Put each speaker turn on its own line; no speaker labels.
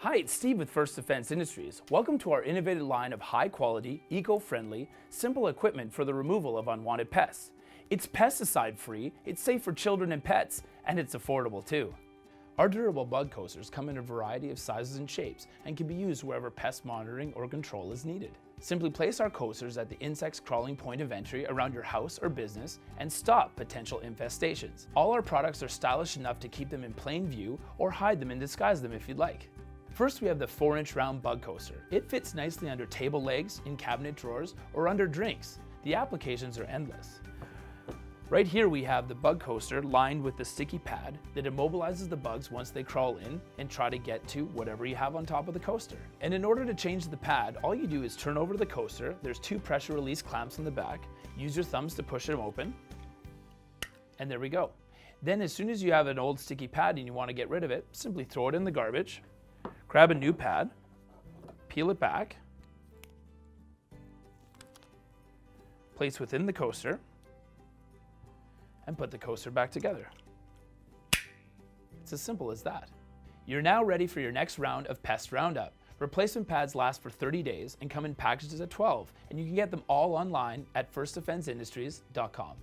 Hi, it's Steve with First Defense Industries. Welcome to our innovative line of high-quality, eco-friendly, simple equipment for the removal of unwanted pests. It's pesticide-free, it's safe for children and pets, and it's affordable too. Our durable bug coasters come in a variety of sizes and shapes and can be used wherever pest monitoring or control is needed. Simply place our coasters at the insect's crawling point of entry around your house or business and stop potential infestations. All our products are stylish enough to keep them in plain view or hide them and disguise them if you'd like. First, we have the 4-inch round bug coaster. It fits nicely under table legs, in cabinet drawers, or under drinks. The applications are endless. Right here we have the bug coaster lined with the sticky pad that immobilizes the bugs once they crawl in and try to get to whatever you have on top of the coaster. And in order to change the pad, all you do is turn over the coaster. There's 2 pressure release clamps on the back. Use your thumbs to push them open. And there we go. Then as soon as you have an old sticky pad and you want to get rid of it, simply throw it in the garbage. Grab a new pad, peel it back, place within the coaster, and put the coaster back together. It's as simple as that. You're now ready for your next round of Pest Roundup. Replacement pads last for 30 days and come in packages of 12, and you can get them all online at firstdefenseindustries.com.